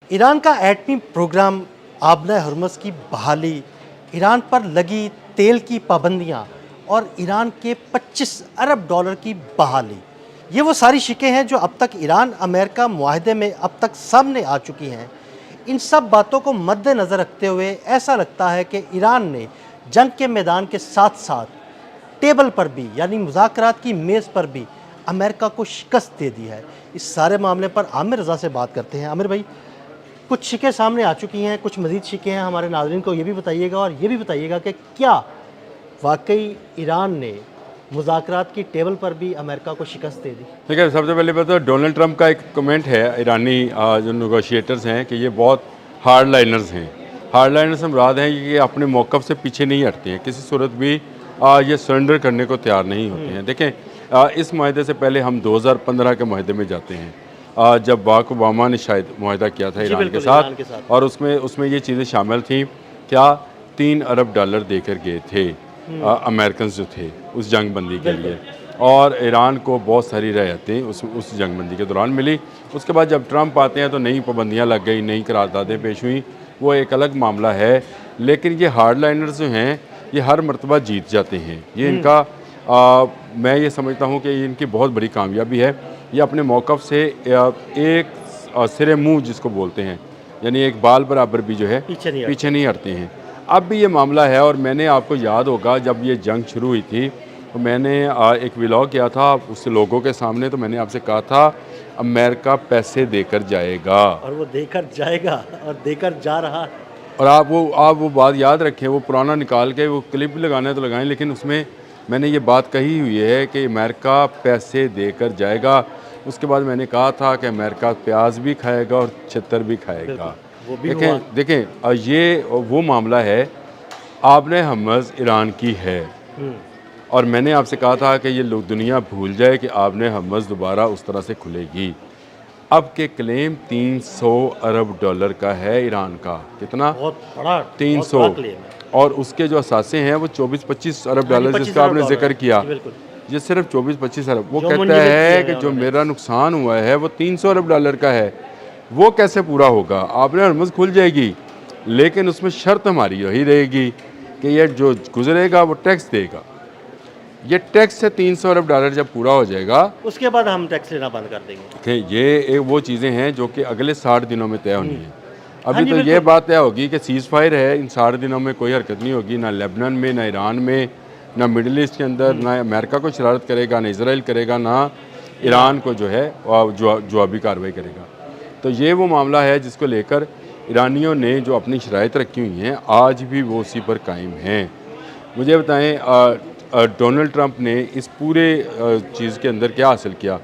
Iran का एटमी programme, आबना हरमुज़ की बहाली, ईरान पर लगी तेल की पाबंदियां और ईरान के 25 अरब डॉलर की बहाली, ये वो सारी शिकें हैं जो अब तक ईरान अमेरिका मुआहदे में अब तक सामने आ चुकी हैं। इन सब बातों को मद्देनज़र रखते हुए ऐसा लगता है कि ईरान ने जंग के मैदान के साथ साथ टेबल पर भी, यानी मुज़ाकरात की मेज़ पर भी अमेरिका को शिकस्त दे दी है। इस सारे मामले पर आमिर रज़ा से बात करते हैं। आमिर भाई, कुछ शिकें सामने आ चुकी हैं, कुछ मज़ीद शिकें हैं, हमारे नाज़रीन को ये भी बताइएगा और ये भी बताइएगा कि क्या वाकई ईरान ने मुज़ाकरात की टेबल पर भी अमेरिका को शिकस्त दे दी? ठीक है, सबसे पहले बात तो डोनाल्ड ट्रंप का एक कमेंट है ईरानी जो नेगोशिएटर्स हैं कि ये बहुत हार्ड लाइनर्स हैं। हार्ड लाइनर्स से मुराद हैं कि ये अपने मौक़िफ़ से पीछे नहीं हटते हैं, किसी सूरत भी ये सरेंडर करने को तैयार नहीं होते हैं। देखें, इस माहदे से पहले हम 2015 के माहदे में जाते हैं, जब बाराक ओबामा ने शायद मुआहदा किया था ईरान के साथ, और उसमें ये चीज़ें शामिल थी। क्या 3 अरब डॉलर देकर गए थे अमेरिकन जो थे उस जंग बंदी के लिए, और ईरान को बहुत सारी रियायतें उस जंग बंदी के दौरान मिली। उसके बाद जब ट्रंप आते हैं तो नई पाबंदियाँ लग गई, नई करारदादें पेश हुई, वो एक अलग मामला है। लेकिन ये हार्ड लाइनर्स जो हैं ये हर मरतबा जीत जाते हैं। ये इनका मैं ये समझता हूँ कि ये इनकी बहुत बड़ी कामयाबी है। ये अपने मौक़िफ़ से एक सिरे मुँह जिसको बोलते हैं, यानी एक बाल बराबर भी जो है पीछे नहीं हटते हैं। अब भी ये मामला है, और मैंने, आपको याद होगा जब ये जंग शुरू हुई थी तो मैंने एक व्लॉग किया था उस लोगों के सामने, तो मैंने आपसे कहा था अमेरिका पैसे देकर जाएगा, और वो देकर जाएगा और देकर जा रहा है। और आप वो बात याद रखें। वो पुराना निकाल के वो क्लिप भी लगाना है तो लगाएं, लेकिन उसमें मैंने ये बात कही हुई है कि अमेरिका पैसे देकर जाएगा। उसके बाद मैंने कहा था कि अमेरिका प्याज भी खाएगा और छत्तर भी खाएगा। देखें, ये वो मामला है, आपने हरमुज़ ईरान की है, और मैंने आपसे कहा था कि ये लोग दुनिया भूल जाए कि आपने हरमुज़ दोबारा उस तरह से खुलेगी। अब के क्लेम 300 अरब डॉलर का है ईरान का। कितना? बहुत बड़ा 300। बहुत बड़ा क्लेम है। और उसके जो असासे हैं वो 24-25 अरब डॉलर जिसका आपने जिक्र किया, ये सिर्फ 24-25 अरब। वो कहता है कि जो मेरा नुकसान हुआ है वो 300 अरब डॉलर का है। वो कैसे पूरा होगा? आपने हरमुज़ खुल जाएगी, लेकिन उसमें शर्त हमारी यही रहेगी कि ये जो गुजरेगा वो टैक्स देगा। ये टैक्स से 300 अरब डॉलर जब पूरा हो जाएगा, उसके बाद हम टैक्स लेना बंद कर देंगे। कि ये वो चीज़ें हैं जो कि अगले 60 दिनों में तय होनी है। अभी तो ये बात तय होगी कि सीज़ फायर है, इन 60 दिनों में कोई हरकत नहीं होगी, ना लेबनान में, ना ईरान में, ना मिडल ईस्ट के अंदर, ना अमेरिका को शरारत करेगा, ना इसराइल करेगा, ना ईरान को जो है जवाबी कार्रवाई करेगा। तो ये वो मामला है जिसको लेकर ईरानियों ने जो अपनी शराइत रखी हुई हैं, आज भी वो उसी पर कायम हैं। मुझे बताएं, डोनाल्ड ट्रंप ने इस पूरे चीज़ के अंदर क्या हासिल किया?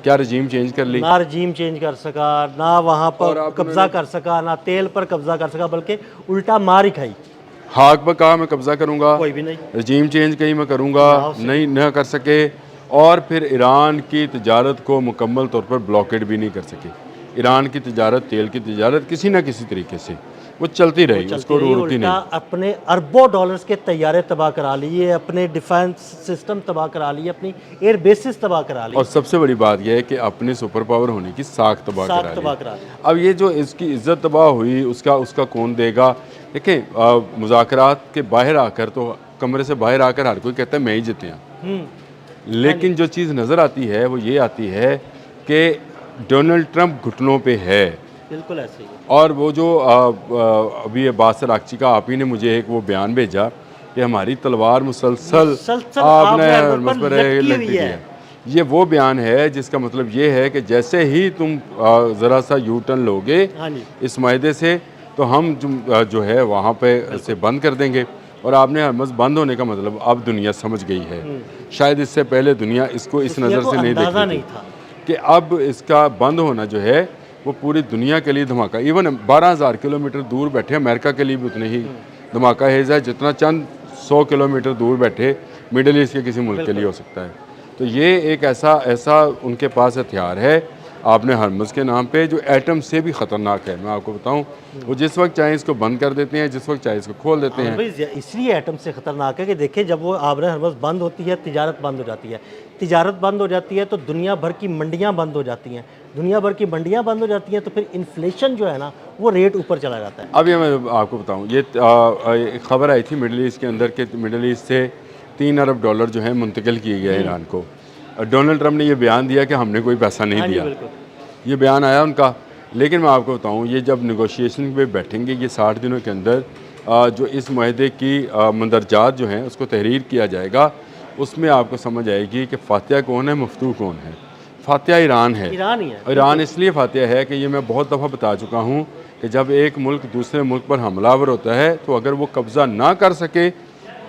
क्या रजीम चेंज कर ली? ना रजीम चेंज कर सका, ना वहाँ पर कब्जा कर सका, ना तेल पर कब्जा कर सका, बल्कि उल्टा मार ही खाई। हाक पर कहा मैं कब्जा करूँगा, कोई भी नहीं। रजीम चेंज कहीं मैं करूँगा, नहीं न कर सके, और फिर ईरान की तिजारत को मुकम्मल तौर पर ब्लॉकेड भी नहीं कर सके। ईरान की तिजारत, तेल की तिजारत किसी न किसी तरीके से वो चलती रही, उसको रोकती नहीं। अपने अरबों डॉलर्स के तैयारे तबाह करा लिए, अपने डिफेंस सिस्टम तबाह करा लिए, अपनी एयर बेसिस तबाह करा ली, और सबसे बड़ी बात यह है कि अपने सुपर पावर होने की साख तबाह करा ली। अब ये जो इसकी इज्जत तबाह हुई, उसका कौन देगा? देखें, मुज़ाकरात के बाहर आकर, तो कमरे से बाहर आकर हर कोई कहता है मैं ही जीतिया, लेकिन जो चीज़ नज़र आती है वो ये आती है कि डोनाल्ड ट्रंप घुटनों पे है। बिल्कुल ऐसे ही। और वो जो अभी बासर आगची का आप ही ने मुझे एक वो बयान भेजा कि हमारी तलवार मुसलसल आपने लटकी है, ये वो बयान है जिसका मतलब ये है कि जैसे ही तुम ज़रा सा यू टर्न लोगे इस मायदे से, तो हम जो है वहाँ पे से बंद कर देंगे। और आपने हरमुज़ बंद होने का मतलब अब दुनिया समझ गई है। शायद इससे पहले दुनिया इसको इस नज़र से नहीं देख रही थी कि अब इसका बंद होना जो है वो पूरी दुनिया के लिए धमाका, इवन 12,000 किलोमीटर दूर बैठे अमेरिका के लिए भी उतने ही धमाका हेज है जितना चंद 100 किलोमीटर दूर बैठे मिडल ईस्ट के किसी मुल्क के लिए हो सकता है। तो ये एक ऐसा उनके पास हथियार है आपने हरमुज़ के नाम पे, जो एटम से भी ख़तरनाक है। मैं आपको बताऊं, वो जिस वक्त चाहे इसको बंद कर देते हैं, जिस वक्त चाहे इसको खोल देते हैं। इसलिए एटम से ख़तरनाक है कि देखिए, जब वो आबना हरमुज़ बंद होती है, तिजारत बंद हो जाती है। तिजारत बंद हो जाती है तो दुनिया भर की मंडियाँ बंद हो जाती हैं। दुनिया भर की मंडियां बंद हो जाती हैं तो फिर इन्फ्लेशन जो है ना वो रेट ऊपर चला जाता है। अब ये मैं आपको बताऊं, ये एक खबर आई थी मिडल ईस्ट के अंदर के मिडल ईस्ट से 3 अरब डॉलर जो है मुंतकिल किए गए ईरान को। डोनाल्ड ट्रंप ने ये बयान दिया कि हमने कोई पैसा नहीं हाँ जी, दिया, बिल्कुल। ये बयान आया उनका। लेकिन मैं आपको बताऊं, ये जब निगोशिएशन पे बैठेंगे, ये 60 दिनों के अंदर जो इस माहदे की मंदरजात जो हैं उसको तहरीर किया जाएगा, उसमें आपको समझ आएगी कि फातिहा कौन है, मफतूह कौन है। फातिहा ईरान है। ईरान ही है। ईरान इसलिए फातिहा है कि ये मैं बहुत दफ़ा बता चुका हूँ कि जब एक मुल्क दूसरे मुल्क पर हमलावर होता है तो अगर वो कब्ज़ा ना कर सके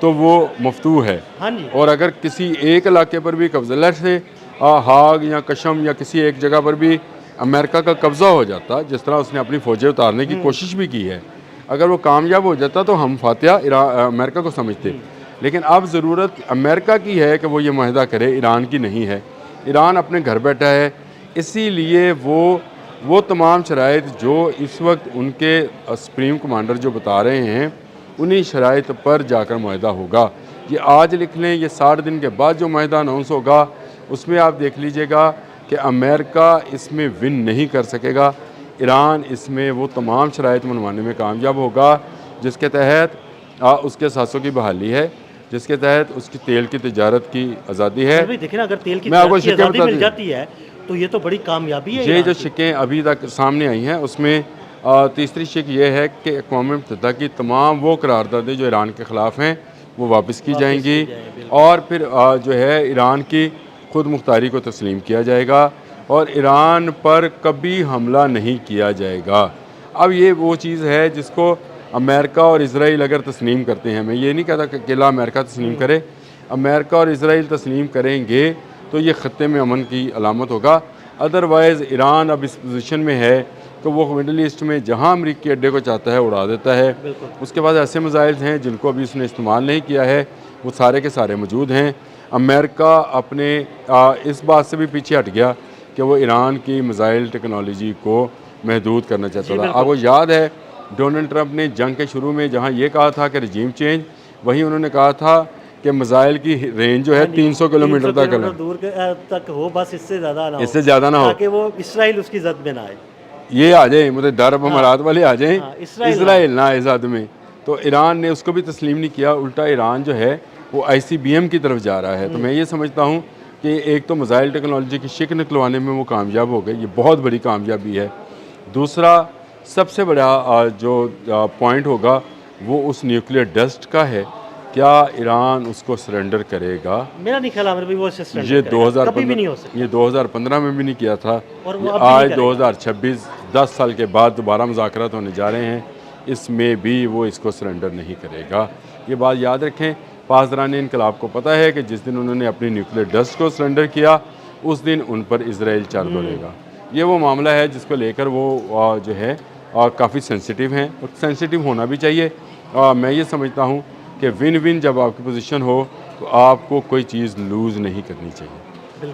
तो वो मफतूह है। हाँ जी। और अगर किसी एक इलाके पर भी कब्ज़ा, लेट से हाग या कशम या किसी एक जगह पर भी अमेरिका का कब्ज़ा हो जाता, जिस तरह उसने अपनी फ़ौजें उतारने की कोशिश भी की है, अगर वो कामयाब हो जाता तो हम फातिहा अमेरिका को समझते। लेकिन अब ज़रूरत अमेरिका की है कि वो ये माहिदा करे, ईरान की नहीं है। ईरान अपने घर बैठा है, इसीलिए वो तमाम शराइत जो इस वक्त उनके सुप्रीम कमांडर जो बता रहे हैं, उन्हीं शराइत पर जाकर माहिदा होगा। ये आज लिख लें, ये 60 दिन के बाद जो माहिदा अनाउंस होगा उसमें आप देख लीजिएगा कि अमेरिका इसमें विन नहीं कर सकेगा। ईरान इसमें वो तमाम शराइत मनवाने में कामयाब होगा जिसके तहत उसके सासों की बहाली है, जिसके तहत उसकी तेल की तिजारत की आज़ादी है। भाई देखिए ना, अगर तेल की मैं आपको आज़ादी शिकें मिल जाती है तो ये तो बड़ी कामयाबी है। ये जो शिकें अभी तक सामने आई हैं उसमें तीसरी शिक ये है कि अक़वाम मुत्तहिदा की तमाम वो करारदादें जो ईरान के ख़िलाफ़ हैं वो वापस की जाएंगी और फिर जो है ईरान की खुद मुख्तारी को तस्लीम किया जाएगा और ईरान पर कभी हमला नहीं किया जाएगा। अब ये वो चीज़ है जिसको अमेरिका और इज़राइल अगर तस्लीम करते हैं, मैं ये नहीं कहता कि अकेला अमेरिका तस्लीम करे, अमेरिका और इज़राइल तस्लीम करेंगे तो ये ख़त्ते में अमन की अलामत होगा। अदरवाइज़ ईरान अब इस पोजीशन में है कि वो मिडल ईस्ट में जहाँ अमरीकी अड्डे को चाहता है उड़ा देता है। उसके बाद ऐसे मिसाइल हैं जिनको अभी उसने इस्तेमाल नहीं किया है, वो सारे के सारे मौजूद हैं। अमेरिका अपने इस बात से भी पीछे हट गया कि वो ईरान की मिसाइल टेक्नोलॉजी को महदूद करना चाहता था। आपको याद है डोनाल्ड ट्रंप ने जंग के शुरू में जहाँ ये कहा था कि रजीम चेंज, वहीं उन्होंने कहा था कि मिसाइल की रेंज जो है 300 किलोमीटर दूर तक हो, बस इससे ज़्यादा ना हो, इससे ज़्यादा ना हो, ताकि वो इसराइल उसकी जद में ना आए। ये आ जाए मतलब दरब अमारात वाले आ जाएं, इसराइल ना इज़ाद में। तो ईरान ने उसको भी तस्लीम नहीं किया, उल्टा ईरान जो है वो ICBM की तरफ जा रहा है। तो मैं ये समझता हूँ कि एक तो मिसाइल टेक्नोलॉजी की शिक निकलवाने में वो कामयाब हो गए, ये बहुत बड़ी कामयाबी है। दूसरा सबसे बड़ा जो पॉइंट होगा वो उस न्यूक्लियर डस्ट का है, क्या ईरान उसको सरेंडर करेगा? मेरा नहीं ख्याल है वो सरेंडर ये करेगा, कभी भी नहीं हो सकता। ये 2015 में भी नहीं किया था और ये आज 2026 10 साल के बाद दोबारा मुज़ाकरात होने जा रहे हैं, इसमें भी वो इसको सरेंडर नहीं करेगा। ये बात याद रखें। पासदारान इनकलाब को पता है कि जिस दिन उन्होंने अपनी न्यूक्लियर डस्ट को सरेंडर किया उस दिन उन पर इजराइल चार दौड़ेगा। ये वो मामला है जिसको लेकर वो जो है काफ़ी सेंसिटिव हैं और सेंसिटिव होना भी चाहिए। मैं ये समझता हूँ कि विन विन जब आपकी पोजीशन हो तो आपको कोई चीज़ लूज़ नहीं करनी चाहिए।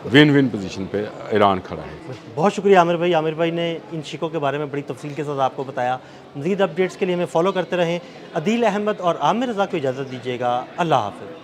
विन विन पोजीशन पे ईरान खड़ा है। बहुत शुक्रिया आमिर भाई ने इन शिकों के बारे में बड़ी तफसील के साथ आपको बताया। मज़ीद अपडेट्स के लिए हमें फॉलो करते रहें। अदील अहमद और आमिर रज़ा को इजाज़त दीजिएगा। अल्लाह हाफ़िज़।